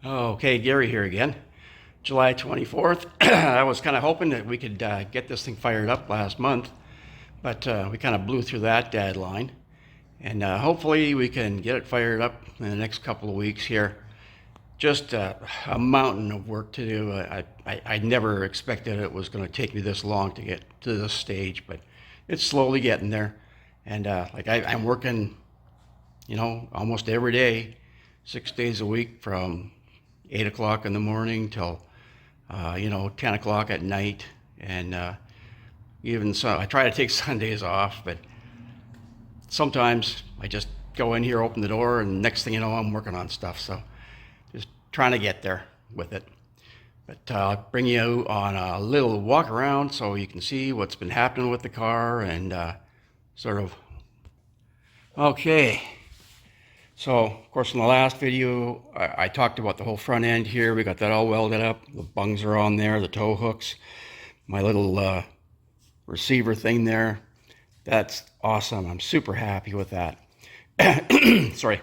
Okay, Gary here again. July 24th. I was kind of hoping that we could get this thing fired up last month, but we kind of blew through that deadline. And hopefully we can get it fired up in the next couple of weeks here. Just a mountain of work to do. I never expected it was going to take me this long to get to this stage, but it's slowly getting there. And I'm working, almost every day, 6 days a week from 8 o'clock in the morning till 10 o'clock at night. And even so, I try to take Sundays off, but sometimes I just go in here, open the door, and next thing you know, I'm working on stuff. So just trying to get there with it. But I'll bring you on a little walk around so you can see what's been happening with the car and sort of. Okay. So, of course, in the last video, I talked about the whole front end here. We got that all welded up. The bungs are on there, the tow hooks, my little receiver thing there. That's awesome. I'm super happy with that. Sorry.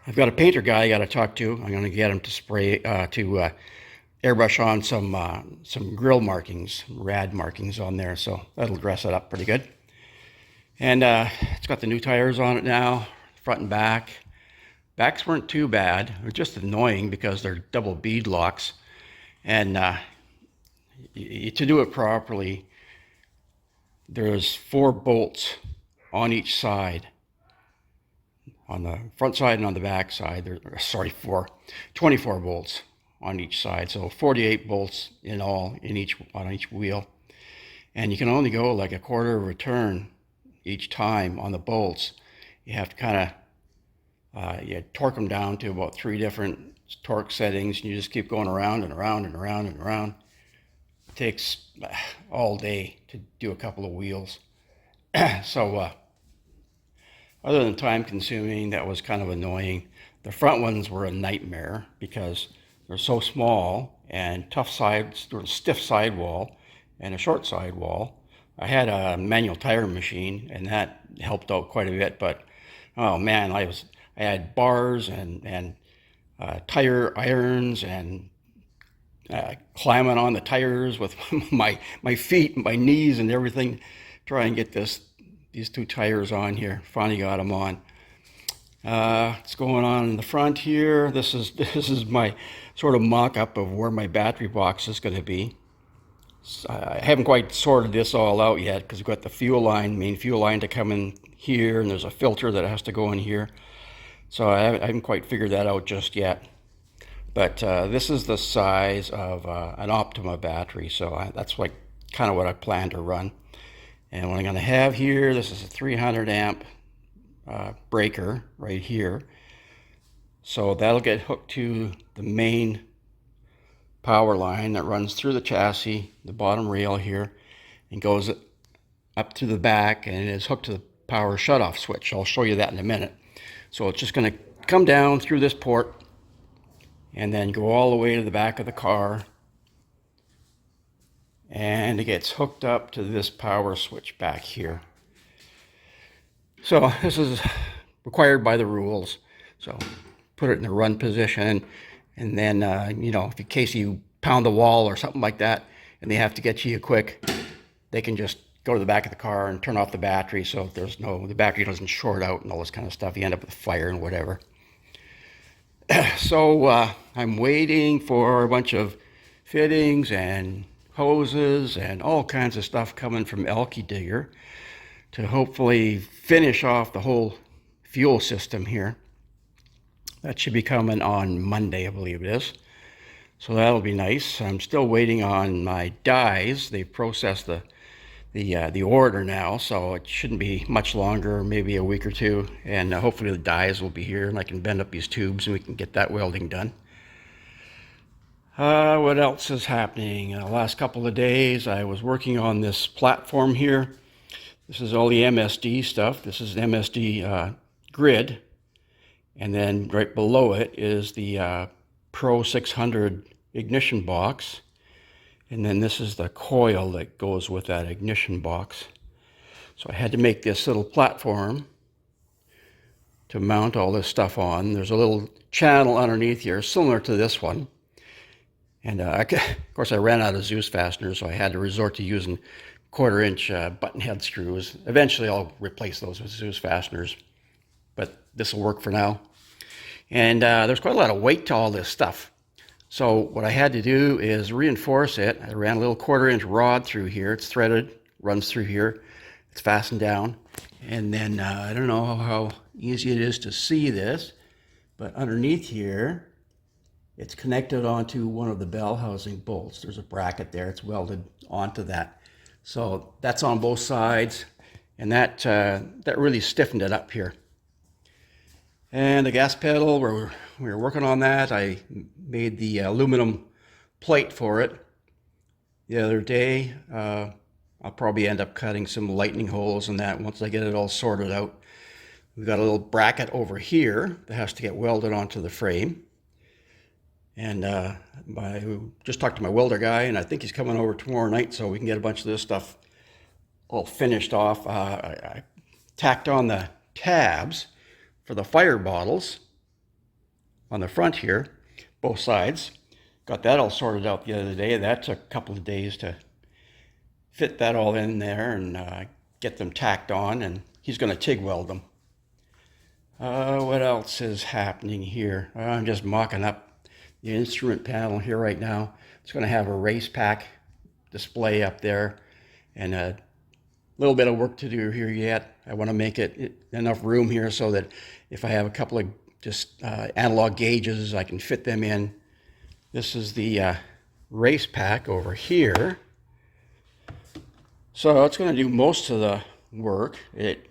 I've got a painter guy I got to talk to. I'm going to get him to spray, airbrush on some grill markings, rad markings on there. So that'll dress it up pretty good. And it's got the new tires on it now, front and back. Backs weren't too bad. They're just annoying because they're double bead locks. And to do it properly, there's 4 bolts on each side. On the front side and on the back side, 24 bolts on each side. So 48 bolts in all on each wheel. And you can only go like a quarter of a turn each time on the bolts. You have to kind of torque them down to about 3 different torque settings, and you just keep going around and around and around and around. It takes all day to do a couple of wheels. So other than time consuming, that was kind of annoying. The front ones were a nightmare because they're so small and tough sides, stiff sidewall and a short sidewall. I had a manual tire machine and that helped out quite a bit, but oh man, I had bars and tire irons and climbing on the tires with my feet, my knees and everything, try and get these 2 tires on here. Finally got them on. What's going on in the front here? This is my sort of mock-up of where my battery box is going to be. I haven't quite sorted this all out yet because we've got the main fuel line to come in here, and there's a filter that has to go in here. So I haven't quite figured that out just yet. But this is the size of an Optima battery, so that's like kind of what I plan to run. And what I'm going to have here, this is a 300 amp breaker right here. So that'll get hooked to the main power line that runs through the chassis, the bottom rail here, and goes up to the back and is hooked to the power shutoff switch. I'll show you that in a minute. So it's just going to come down through this port and then go all the way to the back of the car, and it gets hooked up to this power switch back here. So this is required by the rules. So put it in the run position, and then if in case you pound the wall or something like that and they have to get to you quick, they can just go to the back of the car and turn off the battery so the battery doesn't short out and all this kind of stuff. You end up with a fire and whatever. So I'm waiting for a bunch of fittings and hoses and all kinds of stuff coming from Elky Digger to hopefully finish off the whole fuel system here. That should be coming on Monday, I believe it is. So that'll be nice. I'm still waiting on my dies. They've processed the order now, so it shouldn't be much longer, maybe a week or 2, and hopefully the dies will be here and I can bend up these tubes and we can get that welding done. What else is happening? The last couple of days I was working on this platform here. This is all the MSD stuff. This is the MSD grid, and then right below it is the Pro 600 ignition box. And then this is the coil that goes with that ignition box. So I had to make this little platform to mount all this stuff on. There's a little channel underneath here, similar to this one. And of course, I ran out of Zeus fasteners, so I had to resort to using 1/4-inch button head screws. Eventually, I'll replace those with Zeus fasteners, but this will work for now. And there's quite a lot of weight to all this stuff. So what I had to do is reinforce it. I ran a little 1/4-inch rod through here. It's threaded, runs through here. It's fastened down. And then I don't know how easy it is to see this, but underneath here, it's connected onto one of the bell housing bolts. There's a bracket there. It's welded onto that. So that's on both sides, and that really stiffened it up here. And the gas pedal, we were working on that. I made the aluminum plate for it the other day. I'll probably end up cutting some lightning holes in that once I get it all sorted out. We've got a little bracket over here that has to get welded onto the frame. And I just talked to my welder guy, and I think he's coming over tomorrow night so we can get a bunch of this stuff all finished off. I tacked on the tabs for the fire bottles on the front here, both sides. Got that all sorted out the other day. That took a couple of days to fit that all in there and get them tacked on, and he's going to TIG weld them. What else is happening here? I'm just mocking up the instrument panel here right now. It's going to have a race pack display up there, and a little bit of work to do here yet. I want to make it enough room here so that if I have a couple of just analog gauges, I can fit them in. This is the race pack over here. So it's going to do most of the work. It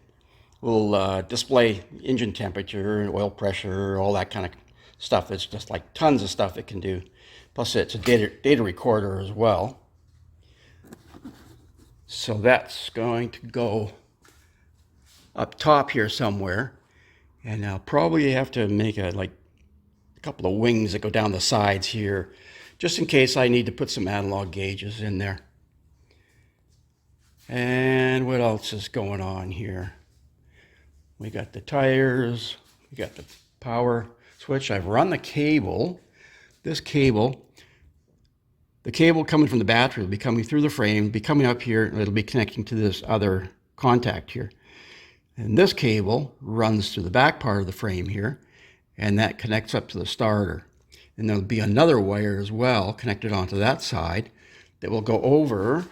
will display engine temperature and oil pressure, all that kind of stuff. It's just like tons of stuff it can do. Plus it's a data recorder as well. So that's going to go up top here somewhere. And I'll probably have to make a couple of wings that go down the sides here, just in case I need to put some analog gauges in there. And what else is going on here? We got the tires, we got the power switch. I've run the cable. This cable, the cable coming from the battery will be coming through the frame, be coming up here, and it'll be connecting to this other contact here. And this cable runs through the back part of the frame here, and that connects up to the starter. And there'll be another wire as well connected onto that side that will go over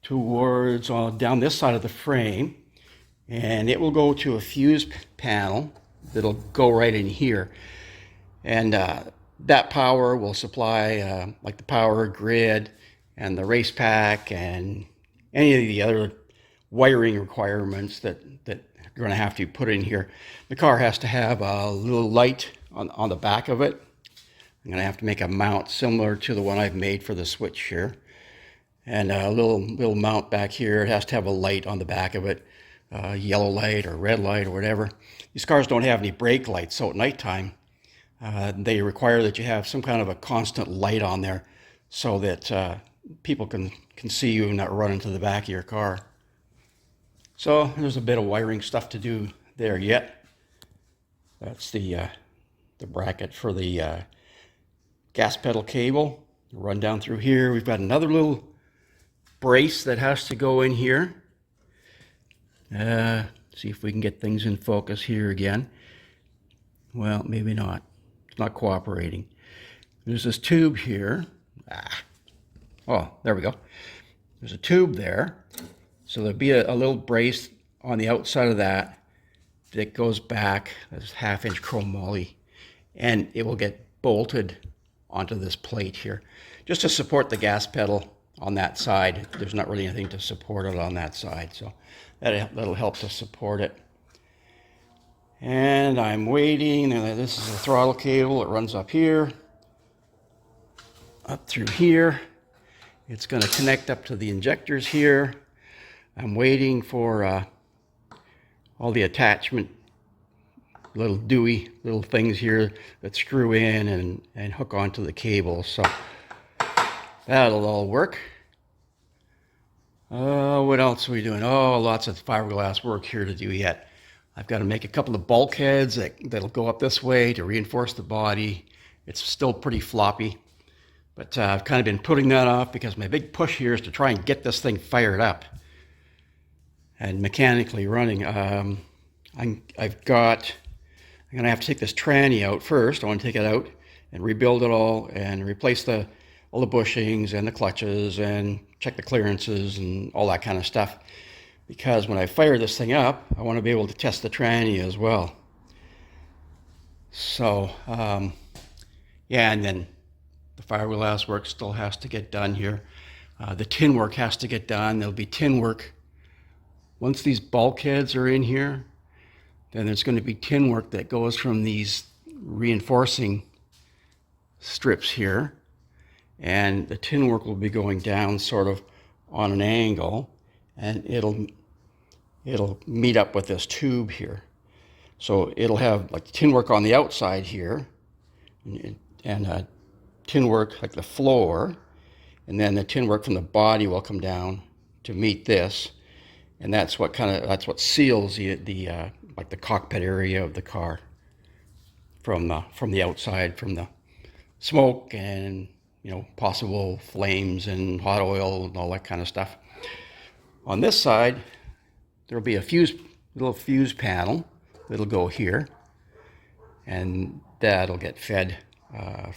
towards down this side of the frame, and it will go to a fuse panel that'll go right in here. And that power will supply like the power grid and the race pack and any of the other wiring requirements that you're going to have to put in here. The car has to have a little light on the back of it. I'm going to have to make a mount similar to the one I've made for the switch here. And a little mount back here. It has to have a light on the back of it, yellow light or red light or whatever. These cars don't have any brake lights, so at nighttime they require that you have some kind of a constant light on there so that people can see you and not run into the back of your car. So there's a bit of wiring stuff to do there yet. That's the bracket for the gas pedal cable. Run down through here. We've got another little brace that has to go in here. See if we can get things in focus here again. Well, maybe not. It's not cooperating. There's this tube here. Oh, there we go. There's a tube there. So there'll be a little brace on the outside of that goes back. That's 1/2-inch chromoly, and it will get bolted onto this plate here, just to support the gas pedal on that side. There's not really anything to support it on that side, so that'll help to support it. And I'm waiting. This is a throttle cable. It runs up here, up through here. It's going to connect up to the injectors here. I'm waiting for all the attachment little dewy little things here that screw in and hook onto the cable. So that'll all work. What else are we doing? Oh, lots of fiberglass work here to do yet. I've got to make a couple of bulkheads that'll go up this way to reinforce the body. It's still pretty floppy, but I've kind of been putting that off because my big push here is to try and get this thing fired up and mechanically running. I'm going to have to take this tranny out first. I want to take it out and rebuild it all and replace all the bushings and the clutches and check the clearances and all that kind of stuff. Because when I fire this thing up, I want to be able to test the tranny as well. So, yeah, and then the fiberglass work still has to get done here. The tin work has to get done. There'll be tin work. Once these bulkheads are in here, then there's going to be tin work that goes from these reinforcing strips here. And the tin work will be going down sort of on an angle, and it'll meet up with this tube here. So it'll have like tin work on the outside here, and tin work like the floor, and then the tin work from the body will come down to meet this, and that's what seals the like the cockpit area of the car from the outside, from the smoke and possible flames and hot oil and all that kind of stuff. On this side, there'll be a little fuse panel that'll go here, and that'll get fed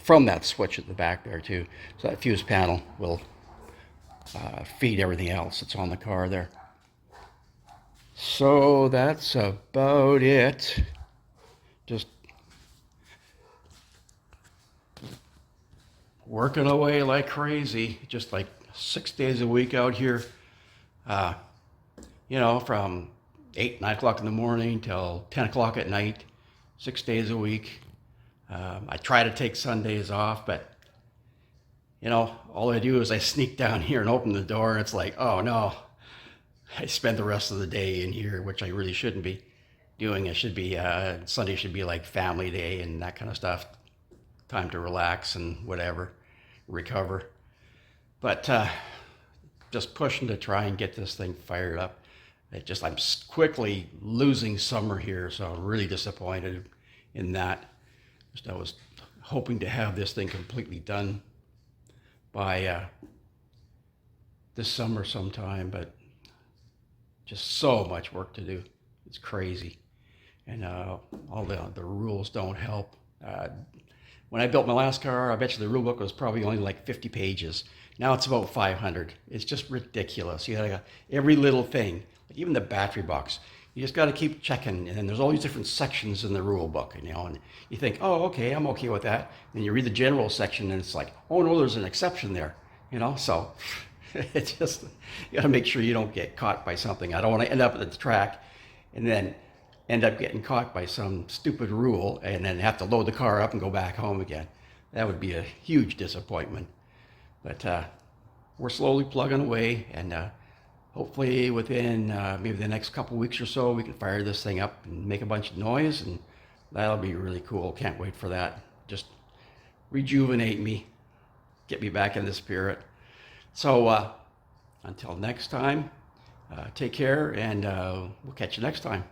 from that switch at the back there too. So that fuse panel will feed everything else that's on the car there. So that's about it. Just working away like crazy, just like 6 days a week out here. From 8, 9 o'clock in the morning till 10 o'clock at night, 6 days a week. I try to take Sundays off, but all I do is I sneak down here and open the door, and it's like, oh no, I spend the rest of the day in here, which I really shouldn't be doing. It should be, Sunday should be like family day and that kind of stuff. Time to relax and whatever, recover. But just pushing to try and get this thing fired up. I'm quickly losing summer here, so I'm really disappointed in that. I was hoping to have this thing completely done by this summer sometime, but just so much work to do. It's crazy. And all the rules don't help. When I built my last car, I bet you the rule book was probably only like 50 pages. Now it's about 500. It's just ridiculous. You gotta every little thing, like even the battery box. You just got to keep checking, and then there's all these different sections in the rule book, and you think, oh, okay, I'm okay with that. And you read the general section, and it's like, oh no, there's an exception there, So it's just, you got to make sure you don't get caught by something. I don't want to end up at the track, and then end up getting caught by some stupid rule, and then have to load the car up and go back home again. That would be a huge disappointment. But we're slowly plugging away, and hopefully within maybe the next couple weeks or so, we can fire this thing up and make a bunch of noise, and that'll be really cool. Can't wait for that. Just rejuvenate me, get me back in the spirit. So until next time, take care, and we'll catch you next time.